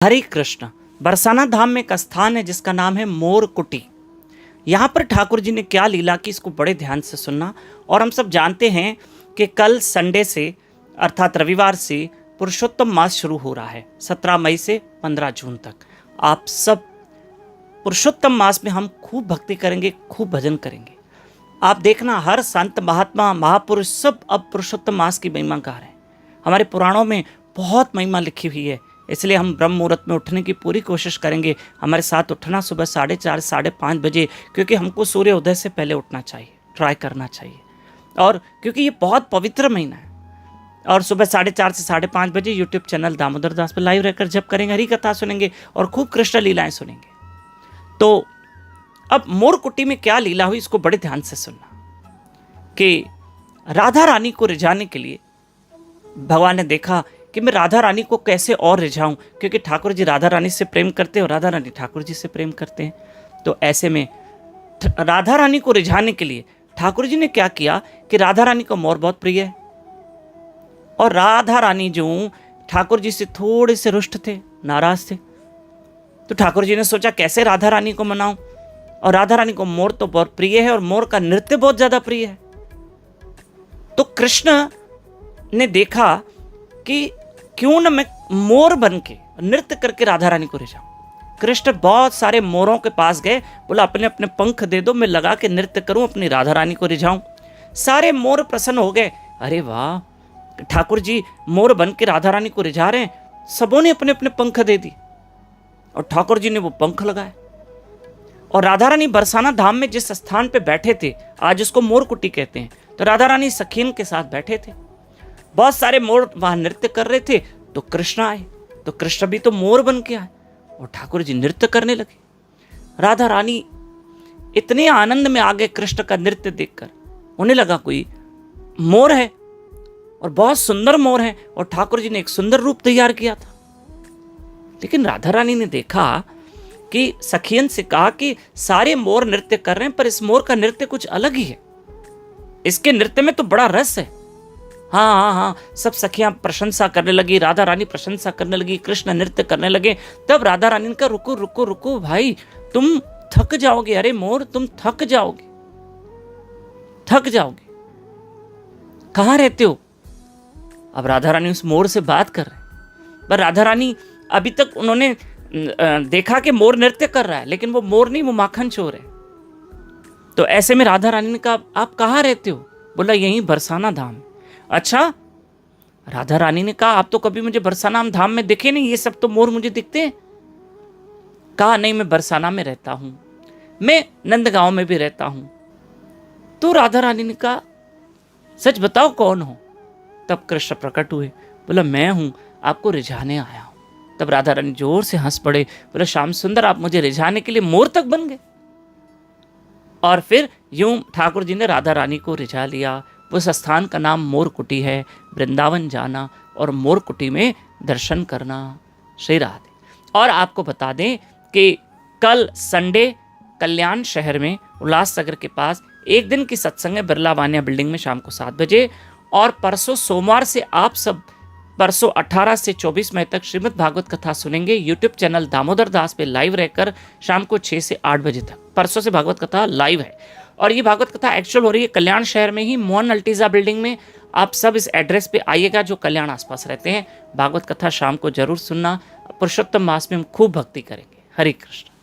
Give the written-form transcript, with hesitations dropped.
हरे कृष्ण। बरसाना धाम में एक स्थान है जिसका नाम है मोर कुटी। यहाँ पर ठाकुर जी ने क्या लीला की, इसको बड़े ध्यान से सुनना। और हम सब जानते हैं कि कल संडे से अर्थात रविवार से पुरुषोत्तम मास शुरू हो रहा है, 17 मई से 15 जून तक। आप सब पुरुषोत्तम मास में हम खूब भक्ति करेंगे, खूब भजन करेंगे। आप देखना, हर संत महात्मा महापुरुष सब अब पुरुषोत्तम मास की महिमा गा रहे हैं। हमारे पुराणों में बहुत महिमा लिखी हुई है, इसलिए हम ब्रह्म मुहूर्त में उठने की पूरी कोशिश करेंगे। हमारे साथ उठना सुबह 4:30 साढ़े 5 बजे, क्योंकि हमको सूर्य उदय से पहले उठना चाहिए, ट्राई करना चाहिए। और क्योंकि ये बहुत पवित्र महीना है, और सुबह 4:30 से 5:30 बजे यूट्यूब चैनल दामोदर दास पर लाइव रहकर जप करेंगे, हरी कथा सुनेंगे और खूब कृष्ण लीलाएं सुनेंगे। तो अब मोर कुटी में क्या लीला हुई, इसको बड़े ध्यान से सुनना। कि राधा रानी को रिझाने के लिए भगवान ने देखा कि मैं राधा रानी को कैसे और रिझाऊं, क्योंकि ठाकुर जी राधा रानी से प्रेम करते हैं और राधा रानी ठाकुर जी से प्रेम करते हैं। तो ऐसे में राधा रानी को रिझाने के लिए ठाकुर जी ने क्या किया कि राधा रानी को मोर बहुत प्रिय है, और राधा रानी जो ठाकुर जी से थोड़े से रुष्ट थे, नाराज थे। तो ठाकुर जी ने सोचा कैसे राधा रानी को मनाऊं, और राधा रानी को मोर तो बहुत प्रिय है और मोर का नृत्य बहुत ज्यादा प्रिय है। तो कृष्ण ने देखा कि क्यों न मैं मोर बन के नृत्य करके राधा रानी को रिझाऊं। कृष्ण बहुत सारे मोरों के पास गए, बोला अपने अपने पंख दे दो, मैं लगा के नृत्य करूं, अपनी राधा रानी को रिझाऊं। सारे मोर प्रसन्न हो गए, अरे वाह, ठाकुर जी मोर बन के राधा रानी को रिझा रहे हैं। सबों ने अपने अपने पंख दे दी और ठाकुर जी ने वो पंख लगाए। और राधा रानी बरसाना धाम में जिस स्थान पे बैठे थे, आज उसको मोर कुटी कहते हैं, तो राधा रानी सखीन के साथ बैठे थे। बहुत सारे मोर वहां नृत्य कर रहे थे। तो कृष्ण आए, तो कृष्ण भी तो मोर बन के आए और ठाकुर जी नृत्य करने लगे। राधा रानी इतने आनंद में आ गए कृष्ण का नृत्य देखकर, उन्हें लगा कोई मोर है और बहुत सुंदर मोर है, और ठाकुर जी ने एक सुंदर रूप तैयार किया था। लेकिन राधा रानी ने देखा कि सखियन से कहा कि सारे मोर नृत्य कर रहे हैं, पर इस मोर का नृत्य कुछ अलग ही है, इसके नृत्य में तो बड़ा रस है। हाँ हाँ हाँ, सब सखियां प्रशंसा करने लगी, राधा रानी प्रशंसा करने लगी, कृष्ण नृत्य करने लगे। तब राधा रानी ने कहा रुको रुको रुको भाई, तुम थक जाओगे, अरे मोर तुम थक जाओगे, थक जाओगे, कहां रहते हो। अब राधा रानी उस मोर से बात कर रहे हैं, पर राधा रानी अभी तक उन्होंने देखा कि मोर नृत्य कर रहा है, लेकिन वो मोर नहीं, वो माखन चोर है। तो ऐसे में राधा रानी ने कहा आप कहाँ रहते हो, बोला यहीं बरसाना धाम। अच्छा, राधा रानी ने कहा आप तो कभी मुझे बरसाना धाम में दिखे नहीं, ये सब तो मोर मुझे दिखते हैं। कहा नहीं, मैं बरसाना में रहता हूं, मैं नंदगांव में भी रहता हूं। तो राधा रानी ने कहा सच बताओ कौन हो। तब कृष्ण प्रकट हुए, बोला मैं हूं, आपको रिझाने आया हूं। तब राधा रानी जोर से हंस पड़े, बोला श्याम सुंदर, आप मुझे रिझाने के लिए मोर तक बन गए। और फिर यूं ठाकुर जी ने राधा रानी को रिझा लिया। उस स्थान का नाम मोर कुटी है। वृंदावन जाना और मोर कुटी में दर्शन करना। श्री राधे। और आपको बता दें कि कल संडे कल्याण शहर में उल्लासनगर के पास एक दिन की सत्संग है, बिरला वानिया बिल्डिंग में शाम को 7 बजे। और परसों सोमवार से आप सब परसों 18 से 24 मई तक श्रीमद् भागवत कथा सुनेंगे यूट्यूब चैनल दामोदर दास पे लाइव रहकर शाम को 6 से 8 बजे तक। परसों से भागवत कथा लाइव है, और ये भागवत कथा एक्चुअल हो रही है कल्याण शहर में ही, मोहन अल्टीजा बिल्डिंग में। आप सब इस एड्रेस पे आइएगा जो कल्याण आसपास रहते हैं। भागवत कथा शाम को जरूर सुनना। पुरुषोत्तम मास में हम खूब भक्ति करेंगे। हरे कृष्ण।